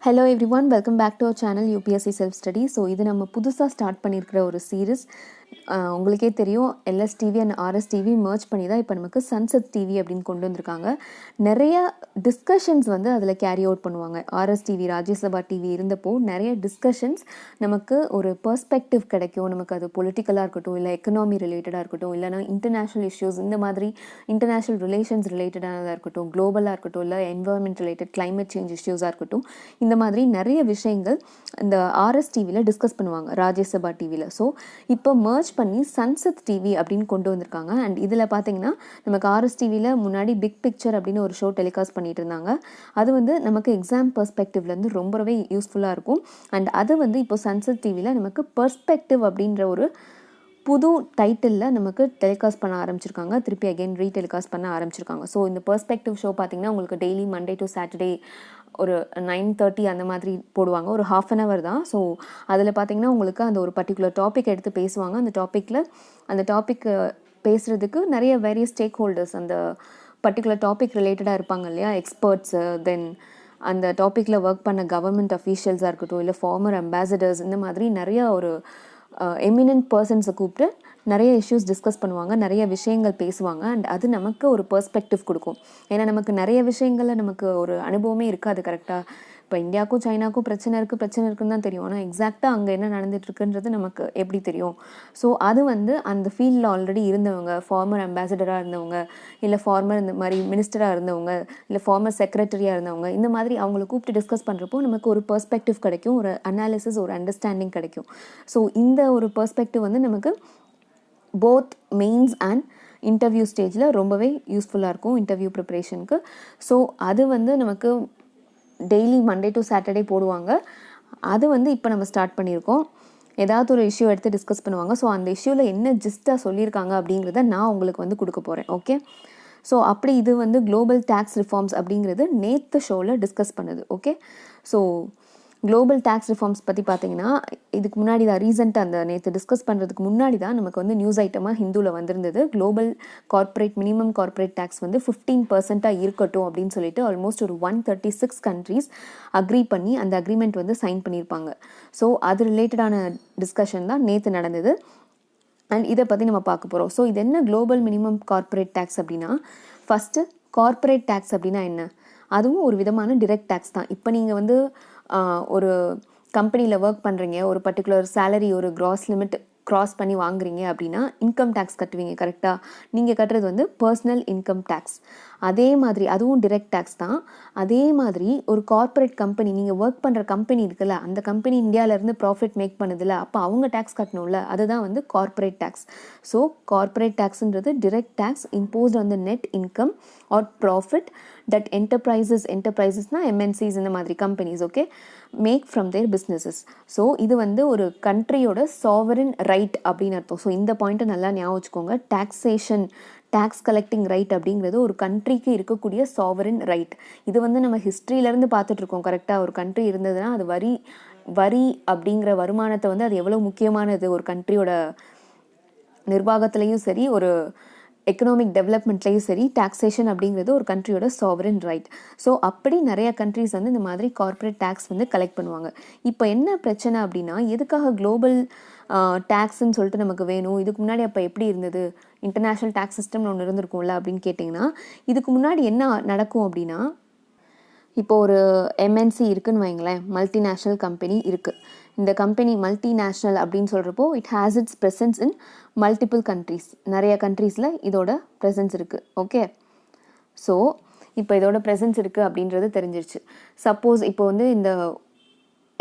Hello everyone, welcome back to our channel UPSC Self Study. So இது நம்ம புதுசாக start பண்ணியிருக்கிற ஒரு சீரீஸ். உங்களுக்கே தெரியும், LSTV அண்ட் RSTV மர்ஜ் பண்ணி தான் இப்போ நமக்கு சன்செட் டிவி அப்படின்னு கொண்டு வந்திருக்காங்க. நிறைய டிஸ்கஷன்ஸ் வந்து அதில் கேரி அவுட் பண்ணுவாங்க. RSTV ராஜ்யசபா டிவி இருந்தப்போ நிறைய டிஸ்கஷன்ஸ் நமக்கு ஒரு பெர்ஸ்பெக்டிவ் கிடைக்கும். நமக்கு அது பொலிட்டிக்கலாக இருக்கட்டும், இல்லை எக்கனாமி ரிலேட்டடாக இருக்கட்டும், இல்லைனா இன்டர்நேஷ்னல் இஷ்யூஸ், இந்த மாதிரி இன்டர்நேஷ்னல் ரிலேஷன்ஸ் ரிலேட்டடானதாக இருக்கட்டும், குளோபலாக இருக்கட்டும், இல்லை என்வரன்மெண்ட் ரிலேட்டட் கிளைமேட் சேஞ்ச் இஷ்யூஸாக இருக்கட்டும், இந்த மாதிரி நிறைய விஷயங்கள் இந்த RSTVயில் டிஸ்கஸ் பண்ணுவாங்க ராஜ்யசபா டிவியில். ஸோ இப்போ மர்ஜ் பண்ணி சன்செட் டிவி அப்படின்னு கொண்டு வந்திருக்காங்க. அண்ட் இதில் பார்த்தீங்கன்னா நமக்கு RSTVயில் முன்னாடி பிக் பிக்சர் அப்படின்னு ஒரு ஷோ டெலிகாஸ்ட் பண்ணிட்டு இருந்தாங்க. அது வந்து நமக்கு எக்ஸாம் பெர்ஸ்பெக்டிவ்லேருந்து ரொம்பவே யூஸ்ஃபுல்லாக இருக்கும். அண்ட் அது வந்து இப்போ சன்செட் டிவியில் நமக்கு பெர்ஸ்பெக்டிவ் அப்படின்ற ஒரு புது டைட்டிலில் நமக்கு டெலிகாஸ்ட் பண்ண ஆரம்பிச்சிருக்காங்க. திருப்பி அகெயின் ரீடெலிகாஸ்ட் பண்ண ஆரம்பிச்சிருக்காங்க. ஸோ இந்த பெர்ஸ்பெக்டிவ் ஷோ பார்த்தீங்கன்னா உங்களுக்கு டெய்லி மண்டே டு சாட்டர்டே ஒரு 9:30 அந்த மாதிரி போடுவாங்க. ஒரு ½ அன் ஹவர் தான். ஸோ அதில் பார்த்தீங்கன்னா உங்களுக்கு அந்த ஒரு பர்டிகுலர் டாபிக் எடுத்து பேசுவாங்க. அந்த டாபிக் பேசுகிறதுக்கு நிறைய வேரியஸ் ஸ்டேக் ஹோல்டர்ஸ் அந்த பர்டிகுலர் டாபிக் ரிலேட்டடாக இருப்பாங்க இல்லையா, எக்ஸ்பர்ட்ஸு, தென் அந்த டாப்பிக்கில் ஒர்க் பண்ண கவர்மெண்ட் அஃபீஷியல்ஸாக இருக்கட்டும், இல்லை ஃபார்மர் அம்பாசடர்ஸ், இந்த மாதிரி நிறையா ஒரு எமினன்ட் பர்சன்ஸை கூப்பிட்டு நிறைய இஷ்யூஸ் டிஸ்கஸ் பண்ணுவாங்க, நிறைய விஷயங்கள் பேசுவாங்க. அண்ட் அது நமக்கு ஒரு பெர்ஸ்பெக்டிவ் கொடுக்கும். ஏன்னா நமக்கு நிறைய விஷயங்களில் நமக்கு ஒரு அனுபவமே இருக்காது. கரெக்டாக இப்போ இந்தியாவுக்கும் சைனாக்கும் பிரச்சனை இருக்குன்னு தான் தெரியும். ஆனால் எக்ஸாக்டாக அங்கே என்ன நடந்துட்டுருக்குன்றது நமக்கு எப்படி தெரியும்? ஸோ அது வந்து அந்த ஃபீல்டில் ஆல்ரெடி இருந்தவங்க, ஃபார்மர் அம்பாசடராக இருந்தவங்க, இல்லை ஃபார்மர் இந்த மாதிரி மினிஸ்டராக இருந்தவங்க, இல்லை ஃபார்மர் செக்ரட்டரியாக இருந்தவங்க, இந்த மாதிரி அவங்களை கூப்பிட்டு டிஸ்கஸ் பண்ணுறப்போ நமக்கு ஒரு பெர்ஸ்பெக்டிவ் கிடைக்கும், ஒரு அனாலிசிஸ், ஒரு அண்டர்ஸ்டாண்டிங் கிடைக்கும். ஸோ இந்த ஒரு பெர்ஸ்பெக்டிவ் வந்து நமக்கு போத் மெயின்ஸ் அண்ட் இன்டர்வியூ ஸ்டேஜில் ரொம்பவே யூஸ்ஃபுல்லாக இருக்கும் இன்டர்வியூ ப்ரிப்ரேஷனுக்கு. ஸோ அது வந்து நமக்கு டெய்லி மண்டே டு சாட்டர்டே போடுவாங்க. அது வந்து இப்போ நம்ம ஸ்டார்ட் பண்ணியிருக்கோம். ஏதாவது ஒரு இஷ்யூ எடுத்து டிஸ்கஸ் பண்ணுவாங்க. ஸோ அந்த இஷ்யூவில் என்ன ஜிஸ்ட்டாக சொல்லியிருக்காங்க அப்படிங்கிறத நான் உங்களுக்கு வந்து கொடுக்க போகிறேன். ஓகே, ஸோ அப்படி இது வந்து குளோபல் டேக்ஸ் ரிஃபார்ம்ஸ் அப்படிங்கிறது நேற்று ஷோவில் டிஸ்கஸ் பண்ணுது. Okay, so global tax reforms பற்றி பார்த்தீங்கன்னா இதுக்கு முன்னாடி தான் ரீசெண்டாக அந்த நேற்று டிஸ்கஸ் பண்ணுறதுக்கு முன்னாடி தான் நமக்கு வந்து நியூஸ் ஐட்டமாக ஹிந்துவில் வந்திருந்தது. குளோபல் மினிமம் கார்ப்பரேட் டேக்ஸ் வந்து 15% இருக்கட்டும் அப்படின்னு சொல்லிட்டு ஆல்மோஸ்ட் ஒரு 136 கண்ட்ரீஸ் அக்ரி பண்ணி அந்த அக்ரிமெண்ட் வந்து சைன் பண்ணியிருப்பாங்க. ஸோ அது ரிலேட்டடான டிஸ்கஷன் தான் நேற்று நடந்தது. அண்ட் இதை பற்றி நம்ம பார்க்க போகிறோம். ஸோ இது என்ன குளோபல் மினிமம் கார்ப்பரேட் டேக்ஸ் அப்படின்னா, ஃபஸ்ட்டு கார்ப்பரேட் டேக்ஸ் அப்படின்னா என்ன? அதுவும் ஒரு விதமான டிரெக்ட் டேக்ஸ் தான். இப்போ நீங்கள் வந்து ஒரு கம்பெனியில் ஒர்க் பண்ணுறீங்க, ஒரு பர்டிகுலர் சேலரி ஒரு கிராஸ் லிமிட் க்ராஸ் பண்ணி வாங்குறீங்க அப்படின்னா இன்கம் டேக்ஸ் கட்டுவீங்க. கரெக்டாக நீங்கள் கட்டுறது வந்து பர்சனல் இன்கம் டேக்ஸ். அதே மாதிரி அதுவும் டிரெக்ட் டேக்ஸ் தான். அதே மாதிரி ஒரு கார்ப்பரேட் கம்பெனி, நீங்கள் ஒர்க் பண்ணுற கம்பெனி இருக்குல்ல, அந்த கம்பெனி இந்தியாவிலேருந்து ப்ராஃபிட் மேக் பண்ணுதில்ல, அப்போ அவங்க டேக்ஸ் கட்டணும்ல, அதுதான் வந்து கார்ப்பரேட் டேக்ஸ். ஸோ கார்ப்பரேட் டேக்ஸ்ன்றது direct tax imposed on the net income or profit that என்டர்பிரைசஸ்னால் MNCs இந்த மாதிரி companies, okay, make from their businesses. So இது வந்து ஒரு கண்ட்ரியோட சாவரின் ரைட் அப்படின்னு அர்த்தம். ஸோ இந்த பாயிண்ட்டை நல்லா ஞாபகம் வச்சுக்கோங்க. டேக்ஸ் கலெக்டிங் ரைட் அப்படிங்கிறது ஒரு கண்ட்ரிக்கு இருக்கக்கூடிய சாவரின் ரைட். இது வந்து நம்ம ஹிஸ்ட்ரியிலேருந்து பார்த்துட்ருக்கோம். கரெக்டாக ஒரு கண்ட்ரி இருந்ததுன்னா அது வரி அப்படிங்கிற வருமானத்தை வந்து அது எவ்வளோ முக்கியமானது ஒரு கண்ட்ரியோட நிர்வாகத்துலேயும் சரி, ஒரு எக்கனாமிக் டெவலப்மெண்ட்லேயும் சரி, டாக்ஸேஷன் அப்படிங்கிறது ஒரு கண்ட்ரியோட சாவரின் ரைட். ஸோ அப்படி நிறைய கண்ட்ரிஸ் வந்து இந்த மாதிரி கார்ப்பரேட் டேக்ஸ் வந்து கலெக்ட் பண்ணுவாங்க. இப்போ என்ன பிரச்சனை அப்படின்னா, எதுக்காக குளோபல் டேக்ஸ்ன்னு சொல்லிட்டு நமக்கு வேணும்? இதுக்கு முன்னாடி அப்போ எப்படி இருந்தது? இன்டர்நேஷ்னல் டேக்ஸ் சிஸ்டம்னு ஒன்று இருந்திருக்கும்ல அப்படின்னு கேட்டிங்கன்னா, இதுக்கு முன்னாடி என்ன நடக்கும் அப்படின்னா, இப்போ ஒரு MNC இருக்குன்னு வைங்களேன், மல்டிநேஷ்னல் கம்பெனி இருக்குது. இந்த கம்பெனி மல்டிநேஷ்னல் அப்படின்னு சொல்கிறப்போ it has its presence in multiple countries. நிறைய கண்ட்ரீஸில் இதோட ப்ரெசன்ஸ் இருக்குது. ஓகே, ஸோ இப்போ இதோட ப்ரெசன்ஸ் இருக்குது அப்படின்றது தெரிஞ்சிருச்சு. சப்போஸ் இப்போ வந்து இந்த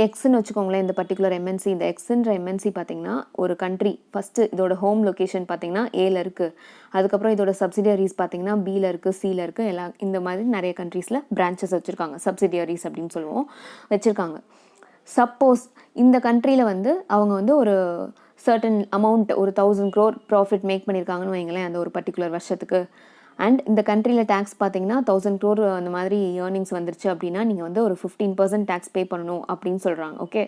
எக்ஸ்ன்னு வச்சுக்கோங்களேன், இந்த பர்டிகுலர் MNC, இந்த எக்ஸ்ன்ற MNC பார்த்தீங்கன்னா ஒரு கண்ட்ரி ஃபஸ்ட்டு இதோட ஹோம் லொக்கேஷன் பார்த்தீங்கன்னா ஏல இருக்குது. அதுக்கப்புறம் இதோட சப்சிடியரிஸ் பார்த்தீங்கன்னா பியில் இருக்குது, சியில் இருக்குது, எல்லாம் இந்த மாதிரி நிறைய கண்ட்ரீஸில் பிரான்ச்சஸ் வச்சுருக்காங்க. சப்சிடியரிஸ் அப்படின்னு சொல்லுவோம், வச்சுருக்காங்க. சப்போஸ் இந்த கண்ட்ரியில் வந்து அவங்க வந்து ஒரு சர்டன் அமௌண்ட், ஒரு 1000 crore ப்ராஃபிட் மேக் பண்ணியிருக்காங்கன்னு வைங்களேன் அந்த ஒரு பர்டிகுலர் வருஷத்துக்கு. அண்ட் இந்த கண்ட்ரியில் டேக்ஸ் பார்த்தீங்கன்னா 1000 crore அந்த மாதிரி ஏர்னிங்ஸ் வந்துருச்சு அப்படின்னா நீங்கள் வந்து ஒரு 15% டேக்ஸ் பே பண்ணணும் அப்படின்னு சொல்கிறாங்க. ஓகே,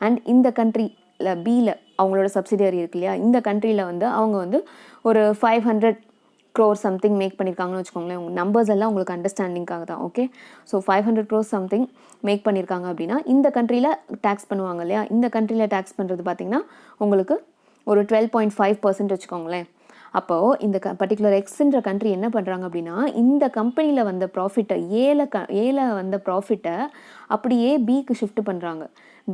அண்ட் இந்த கண்ட்ரியில் பியில் அவங்களோட சப்சிடியரி இருக்கு இல்லையா, இந்த கண்ட்ரியில் வந்து அவங்க வந்து ஒரு 500 crore சம்திங் மேக் பண்ணியிருக்காங்கன்னு வச்சுக்கோங்களேன். உங்கள் நம்பர்ஸ் எல்லாம் உங்களுக்கு அண்டர்ஸ்டாண்டிங்காக தான். Okay, so 500 crore something make பண்ணியிருக்காங்க அப்படின்னா இந்த கண்ட்ரியில் டேக்ஸ் பண்ணுவாங்க இல்லையா, இந்த கண்ட்ரியில் டேக்ஸ் பண்ணுறது பார்த்தீங்கன்னா உங்களுக்கு ஒரு 12.5% வச்சுக்கோங்களேன். அப்போது இந்த பர்டிகுலர் எக்ஸ்ன்ற கண்ட்ரி என்ன பண்ணுறாங்க அப்படின்னா இந்த கம்பெனியில் வந்த ப்ராஃபிட்டை ஏல வந்த ப்ராஃபிட்டை அப்படியே பிக்கு ஷிஃப்ட் பண்ணுறாங்க.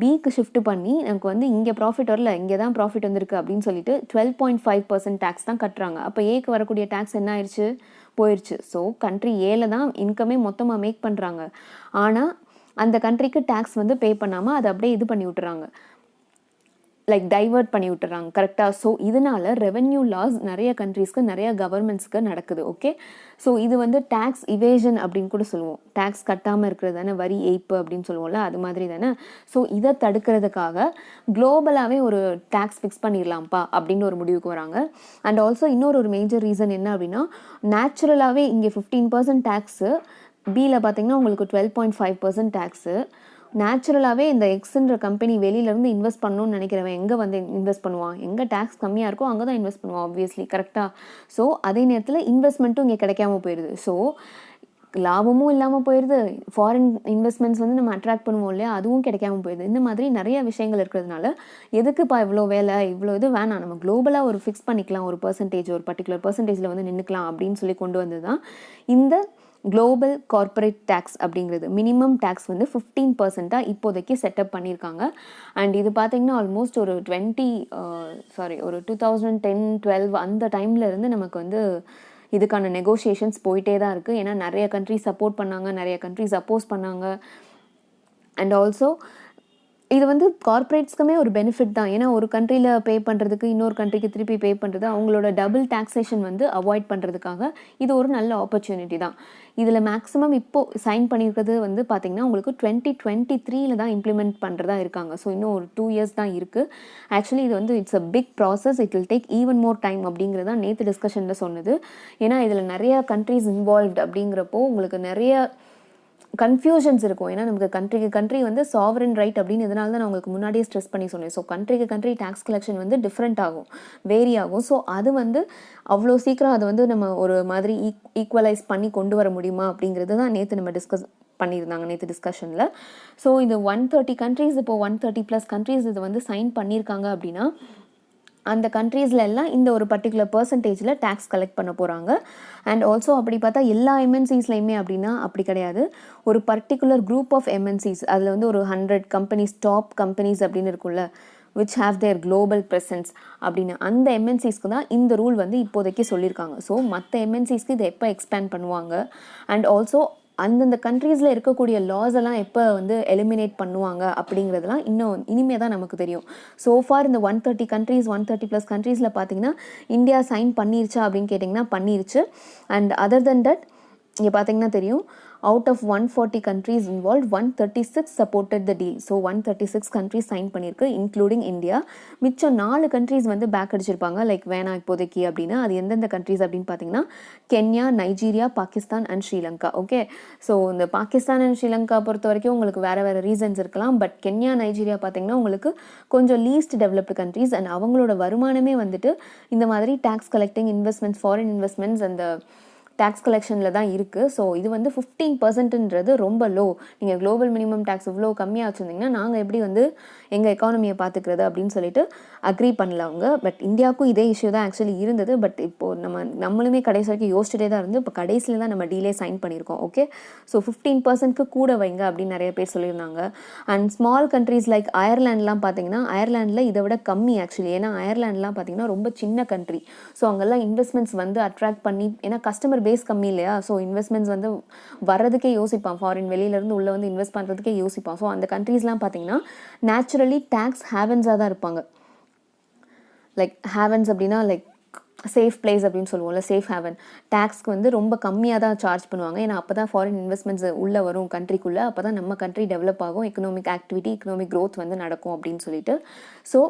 பிக்கு ஷிஃப்ட் பண்ணி எனக்கு வந்து இங்கே ப்ராஃபிட் வரல, இங்கே தான் ப்ராஃபிட் வந்திருக்கு அப்படின்னு சொல்லிட்டு 12.5% டேக்ஸ் தான் கட்டுறாங்க. அப்போ ஏக்கு வரக்கூடிய டேக்ஸ் என்ன ஆயிடுச்சு, போயிடுச்சு. ஸோ கண்ட்ரி ஏல தான் இன்கமே மொத்தமாக மேக் பண்ணுறாங்க. ஆனால் அந்த கண்ட்ரிக்கு டேக்ஸ் வந்து பே பண்ணாமல் அதை அப்படியே இது பண்ணி விட்டுறாங்க, லைக் டைவர்ட் பண்ணி விட்டுறாங்க. கரெக்டாக? ஸோ இதனால ரெவென்யூ லாஸ் நிறைய கண்ட்ரீஸ்க்கு நிறைய கவர்மெண்ட்ஸ்க்கு நடக்குது. ஓகே, ஸோ இது வந்து டேக்ஸ் இவேஷன் அப்படின்னு கூட சொல்லுவோம். டேக்ஸ் கட்டாமல் இருக்கிறது தானே வரி ஏய்ப்பு அப்படின்னு சொல்லுவோம்ல, அது மாதிரி தானே. ஸோ இதை தடுக்கிறதுக்காக குளோபலாகவே ஒரு டேக்ஸ் ஃபிக்ஸ் பண்ணிடலாம்ப்பா அப்படின்னு ஒரு முடிவுக்கு வராங்க. அண்ட் ஆல்சோ இன்னொரு மேஜர் ரீசன் என்ன அப்படின்னா நேச்சுரலாகவே இங்கே 15% டேக்ஸு, பியில் பார்த்தீங்கன்னா உங்களுக்கு 12.5% டேக்ஸு. நேச்சுரலாகவே இந்த எக்ஸ்ன்ற கம்பெனி வெளியிலேருந்து இன்வெஸ்ட் பண்ணணும்னு நினைக்கிறவன் எங்கே வந்து இன்வெஸ்ட் பண்ணுவான், எங்கே டேக்ஸ் கம்மியாக இருக்கோ அங்கே தான் இன்வெஸ்ட் பண்ணுவான் ஆப்வியஸ்லி. கரெக்டாக? ஸோ அதே நேரத்தில் இன்வெஸ்ட்மெண்ட்டும் இங்கே கிடைக்காம போயிடுது. ஸோ லாபமும் இல்லாமல் போயிடுது, ஃபாரின் இன்வெஸ்ட்மெண்ட்ஸ் வந்து நம்ம அட்ராக்ட் பண்ணுவோம் இல்லையா, அதுவும் கிடைக்காம போயிடுது. இந்த மாதிரி நிறைய விஷயங்கள் இருக்கிறதுனால எதுக்குப்பா இவ்வளோ வேலை, இவ்வளோ இது வேணாம், நம்ம குளோபலாக ஒரு ஃபிக்ஸ் பண்ணிக்கலாம், ஒரு பர்சன்டேஜ், ஒரு பர்டிகுலர் பர்சன்டேஜில் வந்து நின்றுக்கலாம் அப்படின்னு சொல்லி கொண்டு வந்து தான் இந்த குளோபல் கார்ப்பரேட் டேக்ஸ் அப்படிங்கிறது. மினிமம் டேக்ஸ் வந்து 15% இப்போதைக்கு செட்டப் பண்ணியிருக்காங்க. அண்ட் இது பார்த்தீங்கன்னா ஆல்மோஸ்ட் ஒரு 2010-12 அந்த டைமில் இருந்து நமக்கு வந்து இதுக்கான நெகோசியேஷன்ஸ் போயிட்டே தான் இருக்குது. ஏன்னா நிறைய கண்ட்ரி சப்போர்ட் பண்ணாங்க, நிறைய கண்ட்ரிஸ் அப்போஸ் பண்ணாங்க. அண்ட் ஆல்சோ இது வந்து கார்ப்பரேட்ஸ்க்குமே ஒரு பெனிஃபிட் தான். ஏன்னா ஒரு கண்ட்ரியில் பே பண்ணுறதுக்கு இன்னொரு கண்ட்ரிக்கு திருப்பி பே பண்ணுறது, அவங்களோட டபுள் டாக்ஸேஷன் வந்து அவாய்ட் பண்ணுறதுக்காக இது ஒரு நல்ல ஆப்பர்ச்சுனிட்டி தான். இதில் மேக்ஸிமம் இப்போது சைன் பண்ணியிருக்கிறது வந்து பார்த்திங்கன்னா உங்களுக்கு 2023 தான் இம்ப்ளிமெண்ட் பண்ணுறதா இருக்காங்க. ஸோ இன்னும் ஒரு 2 years தான் இருக்குது. ஆக்சுவலி இது வந்து it's a big process, it will take even more time அப்படிங்கிறது தான் நேற்று டிஸ்கஷனில் சொன்னது. ஏன்னா இதில் நிறையா கண்ட்ரிஸ் இன்வால்வ்ட் அப்படிங்கிறப்போ உங்களுக்கு நிறைய கன்ஃபியூஷன்ஸ் இருக்கும். ஏன்னா நமக்கு கண்ட்ரிக்கு கண்ட்ரி வந்து சாவரன் ரைட் அப்படின்னு இதனால தான் நான் உங்களுக்கு முன்னாடியே ஸ்ட்ரெஸ் பண்ணி சொன்னேன். ஸோ கண்ட்ரிக்கு கண்ட்ரி டேக்ஸ் கலெக்ஷன் வந்து டிஃப்ரெண்ட் ஆகும், வேரி ஆகும். ஸோ அது வந்து அவ்வளோ சீக்கிரம் அது வந்து நம்ம ஒரு மாதிரி ஈக்குவலைஸ் பண்ணி கொண்டு வர முடியுமா அப்படிங்கிறது தான் நேற்று நம்ம டிஸ்கஸ் பண்ணியிருந்தாங்க நேற்று டிஸ்கஷனில். ஸோ இந்த 130 கண்ட்ரிஸ், இப்போ 130+ கண்ட்ரிஸ் இது வந்து சைன் பண்ணியிருக்காங்க அப்படின்னா அந்த கண்ட்ரீஸில் எல்லாம் இந்த ஒரு பர்டிகுலர் பர்சன்டேஜில் டேக்ஸ் கலெக்ட் பண்ண போகிறாங்க. அண்ட் ஆல்சோ அப்படி பார்த்தா எல்லா எம்என்சிஸ்லையுமே அப்படின்னா அப்படி கிடையாது. ஒரு பர்டிகுலர் குரூப் ஆஃப் எம்என்சிஸ், அதில் வந்து ஒரு 100 கம்பெனிஸ், டாப் கம்பெனிஸ் அப்படின்னு இருக்குல்ல, which have their global presence அப்படின்னு, அந்த எம்என்சிஸ்க்கு தான் இந்த ரூல் வந்து இப்போதைக்கு சொல்லியிருக்காங்க. ஸோ மற்ற எம்என்சிஸ்க்கு இதை எப்போ எக்ஸ்பேண்ட் பண்ணுவாங்க, அண்ட் ஆல்சோ அந்தந்த கண்ட்ரீஸில் இருக்கக்கூடிய லாஸ் எல்லாம் எப்போ வந்து எலிமினேட் பண்ணுவாங்க அப்படிங்கிறதுலாம் இன்னும் இனிமே தான் நமக்கு தெரியும். சோஃபார் இந்த 130+ கண்ட்ரீஸில் பார்த்தீங்கன்னா இந்தியா சைன் பண்ணிருச்சா அப்படின்னு கேட்டிங்கன்னா பண்ணிருச்சு. அண்ட் அதர் தென் தட் இங்கே பார்த்தீங்கன்னா தெரியும், out of 140 countries involved, 136 supported the deal. So 136 countries sign பண்ணியிருக்கு, இன்க்ளூடிங் இந்தியா. மிச்சம் 4 countries வந்து பேக் அடிச்சிருப்பாங்க, லைக் வேணாம் இப்போதைக்கு அப்படின்னா. அது எந்தெந்த கண்ட்ரீஸ் அப்படின்னு பார்த்தீங்கன்னா Kenya, Nigeria, Pakistan and Sri Lanka. Okay, so இந்த பாகிஸ்தான் அண்ட் ஸ்ரீலங்கா பொறுத்த வரைக்கும் உங்களுக்கு வேறு ரீசன்ஸ் இருக்கலாம். பட் கென்யா, நைஜீரியா பார்த்தீங்கன்னா உங்களுக்கு கொஞ்சம் லீஸ்ட் டெவலப்டு கண்ட்ரீஸ், அண்ட் அவங்களோட வருமானமே வந்துட்டு இந்த மாதிரி tax collecting, investments, foreign investments அந்த டேக்ஸ் கலெக்ஷனில் தான் இருக்குது. ஸோ இது வந்து 15%ன்றது ரொம்ப லோ. நீங்கள் குளோபல் மினிமம் டேக்ஸ் இவ்வளோ கம்மியாக வச்சுருந்தீங்கன்னா நாங்கள் எப்படி வந்து எங்கள் எக்கானமியை பார்த்துக்கிறது அப்படின்னு சொல்லிட்டு அக்ரி பண்ணல அவங்க. பட் இந்தியாவுக்கும் இதே இஷ்யூ தான் ஆக்சுவலி இருந்தது. பட் இப்போது நம்மளுமே கடைசி வரைக்கும் யோசிச்சுட்டே தான் இருந்து இப்போ கடைசியில் தான் நம்ம டீலே சைன் பண்ணியிருக்கோம். ஓகே, ஸோ 15%க்கு கூட வைங்க அப்படின்னு நிறைய பேர் சொல்லியிருந்தாங்க. அண்ட் ஸ்மால் கண்ட்ரீஸ் லைக் அயர்லாண்ட்லாம் பார்த்தீங்கன்னா அயர்லாண்டில் இதை விட கம்மி ஆக்சுவலி. ஏன்னா அயர்லாண்ட்லாம் பார்த்தீங்கன்னா ரொம்ப சின்ன கண்ட்ரி. ஸோ அங்கெல்லாம் இன்வெஸ்ட்மெண்ட்ஸ் வந்து அட்ராக்ட் பண்ணி, ஏன்னா கஸ்டமர் பேஸ் கம்மி இல்லையா, ஸோ இன்வெஸ்ட்மெண்ட்ஸ் வந்து வர்றதுக்கே யோசிப்பான், ஃபாரின் வெளியிலேருந்து உள்ளே வந்து இன்வெஸ்ட் பண்ணுறதுக்கே யோசிப்பான். ஸோ அந்த கண்ட்ரீஸ்லாம் பார்த்தீங்கன்னா நேச்சுரலி டேக்ஸ் ஹேவன்ஸாக தான் இருப்பாங்க. லைக் ஹேவன்ஸ் அப்படின்னா லைக் சேஃப் பிளேஸ் அப்படின்னு சொல்லுவோம்ல, சேஃப் ஹேவன். டேக்ஸ்க்கு வந்து ரொம்ப கம்மியாக தான் சார்ஜ் பண்ணுவாங்க. ஏன்னா அப்போ தான் ஃபாரின் இன்வெஸ்ட்மெண்ட்ஸ் உள்ளே வரும் கண்ட்ரிக்குள்ளே, அப்போ தான் நம்ம கண்ட்ரி டெவலப் ஆகும், எக்கனாமிக் ஆக்டிவிட்டி, எக்கனாமிக் க்ரோத் வந்து நடக்கும் அப்படின்னு சொல்லிட்டு. ஸோ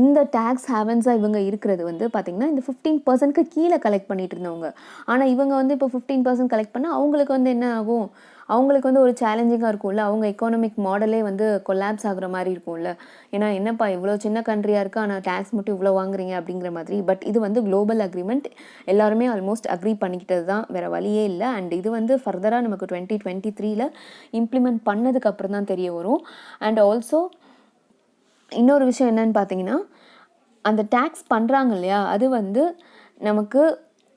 இந்த டேக்ஸ் ஹேவன்ஸாக இவங்க இருக்கிறது வந்து பார்த்திங்கன்னா இந்த 15%க்கு கீழே கலெக்ட் பண்ணிட்டு இருந்தவங்க. ஆனால் இவங்க வந்து இப்போ 15% கலெக்ட் பண்ணால் அவங்களுக்கு வந்து என்ன ஆகும், அவங்களுக்கு வந்து ஒரு சேலஞ்சிங்காக இருக்கும்ல, அவங்க எக்கானமிக் மாடலே வந்து கொலாப்ஸ் ஆகுற மாதிரி இருக்கும்ல. ஏன்னா என்னப்பா இவ்வளோ சின்ன கண்ட்ரியாக இருக்குது, ஆனால் டேக்ஸ் மட்டும் இவ்வளோ வாங்குறீங்க அப்படிங்கிற மாதிரி. பட் இது வந்து குளோபல் அக்ரிமெண்ட், எல்லாருமே ஆல்மோஸ்ட் அக்ரி பண்ணிக்கிட்டது தான், வேறு வழியே இல்லை. அண்ட் இது வந்து ஃபர்தராக நமக்கு 2023ல் இம்ப்ளிமெண்ட் பண்ணதுக்கு அப்புறம் தான் தெரிய வரும். அண்ட் ஆல்சோ இன்னொரு விஷயம் என்னன்னு பார்த்தீங்கன்னா, அந்த டேக்ஸ் பண்ணுறாங்க இல்லையா, அது வந்து நமக்கு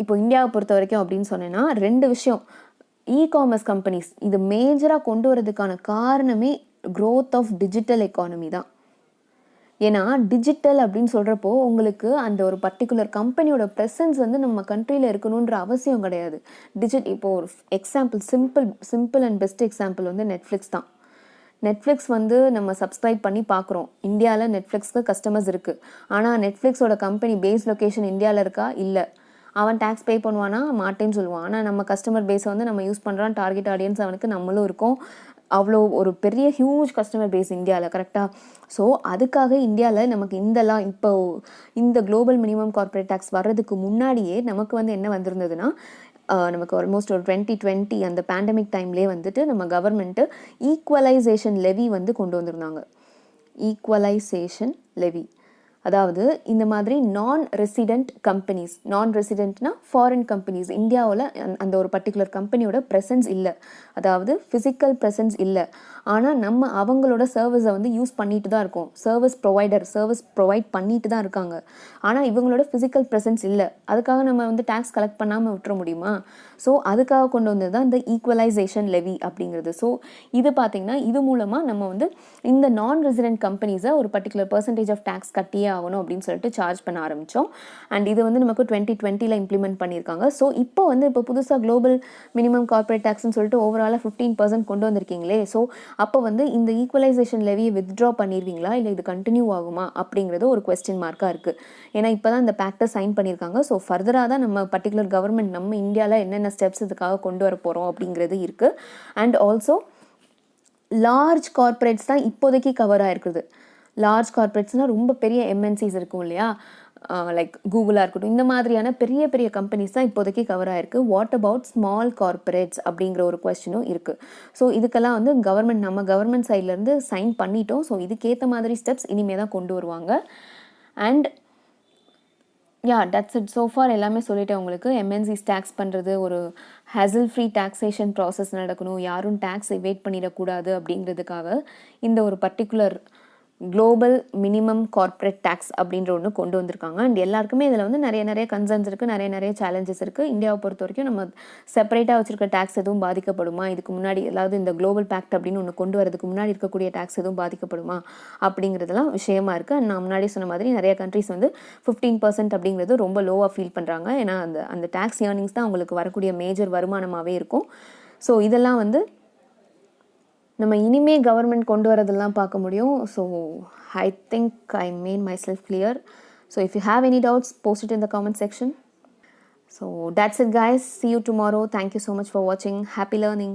இப்போ இந்தியாவை பொறுத்த வரைக்கும் அப்படின்னு சொன்னேன்னா 2 விஷயம். காமர்ஸ் கம்பெனிஸ் இது மேஜராக கொண்டு வரதுக்கான காரணமே க்ரோத் ஆஃப் டிஜிட்டல் எக்கானமி தான். ஏன்னா டிஜிட்டல் அப்படின்னு சொல்கிறப்போ உங்களுக்கு அந்த ஒரு பர்டிகுலர் கம்பெனியோட ப்ரெசன்ஸ் வந்து நம்ம கண்ட்ரியில் இருக்கணுன்ற அவசியம் கிடையாது. இப்போ ஒரு example, simple and best example வந்து நெட்ஃப்ளிக்ஸ் தான். நெட்ஃப்ளிக்ஸ் வந்து நம்ம சப்ஸ்கிரைப் பண்ணி பார்க்குறோம். இந்தியாவில் நெட்ஃப்ளிக்ஸ்க்கு கஸ்டமர்ஸ் இருக்குது. ஆனால் நெட்ஃப்ளிக்ஸோட கம்பெனி பேஸ் லொக்கேஷன் இந்தியாவில் இருக்கா? இல்லை. அவன் டேக்ஸ் பே பண்ணுவானா? மாட்டேன்னு சொல்லுவான். ஆனால் நம்ம கஸ்டமர் பேஸை வந்து நம்ம யூஸ் பண்ணுறான், டார்கெட் ஆடியன்ஸ் அவனுக்கு நம்மளும் இருக்கோம். அவ்வளோ ஒரு பெரிய ஹியூஜ் கஸ்டமர் பேஸ் இந்தியாவில், கரெக்டாக? ஸோ அதுக்காக இந்தியாவில் நமக்கு இப்போ இந்த குளோபல் மினிமம் கார்பரேட் டேக்ஸ் வர்றதுக்கு முன்னாடியே நமக்கு வந்து என்ன வந்திருந்ததுன்னா, நமக்கு ஆல்மோஸ்ட் ஒரு 2020 அந்த பேண்டமிக் டைம்லேயே வந்துட்டு நம்ம கவர்மெண்ட்டு ஈக்குவலைசேஷன் லெவி வந்து கொண்டு வந்திருந்தாங்க. ஈக்குவலைசேஷன் லெவி, அதாவது இந்த மாதிரி நான் ரெசிடென்ட்னா ஃபாரின் கம்பெனிஸ், இந்தியாவில் அந்த ஒரு பர்டிகுலர் கம்பெனியோட ப்ரெசன்ஸ் இல்லை, அதாவது ஃபிசிக்கல் ப்ரெசன்ஸ் இல்லை, ஆனால் நம்ம அவங்களோட சர்வீஸை வந்து யூஸ் பண்ணிட்டு தான் இருக்கோம். சர்வீஸ் ப்ரொவைட் பண்ணிட்டு தான் இருக்காங்க. ஆனால் இவங்களோட ஃபிசிக்கல் ப்ரெசன்ஸ் இல்லை. அதுக்காக நம்ம வந்து டேக்ஸ் கலெக்ட் பண்ணாமல் விட்டுற முடியுமா? ஸோ அதுக்காக கொண்டு வந்தது தான் இந்த ஈக்குவலைசேஷன் லெவி அப்படிங்கிறது. ஸோ இது பார்த்திங்கன்னா இது மூலமாக நம்ம வந்து இந்த நான் ரெசிடென்ட் கம்பெனிஸை ஒரு பர்டிகுலர் பர்சன்டேஜ் ஆஃப் டேக்ஸ் கட்டியே ஆகணும் அப்படின்னு சொல்லிட்டு சார்ஜ் பண்ண ஆரம்பித்தோம். அண்ட் இது வந்து நமக்கு 2020ல் இம்ப்ளிமெண்ட் பண்ணியிருக்காங்க. ஸோ இப்போ புதுசாக குளோபல் மினிமம் கார்பரேட் டேக்ஸ்ன்னு சொல்லிட்டு ஓவராலாக 15% கொண்டு வந்திருக்கீங்களே. ஸோ அப்போ வந்து இந்த ஈக்குவலைசேஷன் லெவியை வித்ட்ரா பண்ணிடுவீங்களா, இல்லை இது கண்டினியூ ஆகுமா அப்படிங்கிறது ஒரு கொஸ்டின் மார்க்காக இருக்குது. ஏன்னா இப்போ தான் இந்த பேக்டை சைன் பண்ணியிருக்காங்க. ஸோ ஃபர்தராக தான் நம்ம பர்டிகுலர் கவர்மெண்ட் நம்ம இந்தியாவில் என்னென்ன ஸ்டெப்ஸ் இதுக்காக கொண்டு வர போகிறோம் அப்படிங்கிறது இருக்குது. அண்ட் ஆல்சோ லார்ஜ் கார்பரேட்ஸ் தான் இப்போதைக்கு கவர் ஆகிருக்குது. லார்ஜ் கார்பரேட்ஸ்னால் ரொம்ப பெரிய எம்என்சிஸ் இருக்கும் இல்லையா, லைக் கூகுளாக இருக்கட்டும், இந்த மாதிரியான பெரிய பெரிய கம்பெனிஸ் தான் இப்போதைக்கு கவர் ஆகிருக்கு. வாட் அபவுட் ஸ்மால் கார்பரேட்ஸ் அப்படிங்கிற ஒரு கொஸ்டினும் இருக்குது. ஸோ இதுக்கெல்லாம் வந்து நம்ம கவர்மெண்ட் சைட்லேருந்து சைன் பண்ணிட்டோம். ஸோ இதுக்கேற்ற மாதிரி ஸ்டெப்ஸ் இனிமேல் தான் கொண்டு வருவாங்க. And that's it. So for எல்லாமே சொல்லிட்டேன் உங்களுக்கு. எம்என்சிஸ் டேக்ஸ் பண்ணுறது ஒரு ஹேசல் ஃப்ரீ டாக்ஸேஷன் ப்ராசஸ் நடக்கணும், யாரும் டேக்ஸ் எவேட் பண்ணிடக்கூடாது அப்படிங்கிறதுக்காக இந்த ஒரு particular global minimum corporate tax அப்படின்ற ஒன்று கொண்டு வந்திருக்காங்க. அண்ட் எல்லாருக்குமே இதில் வந்து நிறைய கன்சர்ன்ஸ் இருக்குது, நிறைய சேலஞ்சஸ் இருக்குது. இந்தியாவை பொறுத்த வரைக்கும் நம்ம செப்பரேட்டாக வச்சுருக்க டேக்ஸ் எதுவும் பாதிக்கப்படுமா, இதுக்கு முன்னாடி அதாவது இந்த குளோபல் பேக்ட் அப்படின்னு ஒன்று கொண்டு வரதுக்கு முன்னாடி இருக்கக்கூடிய டேக்ஸ் எதுவும் பாதிக்கப்படுமா அப்படிங்கிறதுலாம் விஷயமா இருக்குது. அண்ட் நான் முன்னாடி சொன்ன மாதிரி நிறைய கண்ட்ரிஸ் வந்து 15% அப்படிங்கிறது ரொம்ப லோவாக ஃபீல் பண்ணுறாங்க. ஏன்னா அந்த டேக்ஸ் ஏர்னிங்ஸ் தான் அவங்களுக்கு வரக்கூடிய மேஜர் வருமானமாகவே இருக்கும். ஸோ இதெல்லாம் வந்து நம்ம இனிமே கவர்மெண்ட் கொண்டு வரதெல்லாம் பார்க்க முடியும். So I think I made my self clear. So if you have any doubts, post it in the comment section. So that's it guys. See you tomorrow. Thank you so much for watching. Happy learning.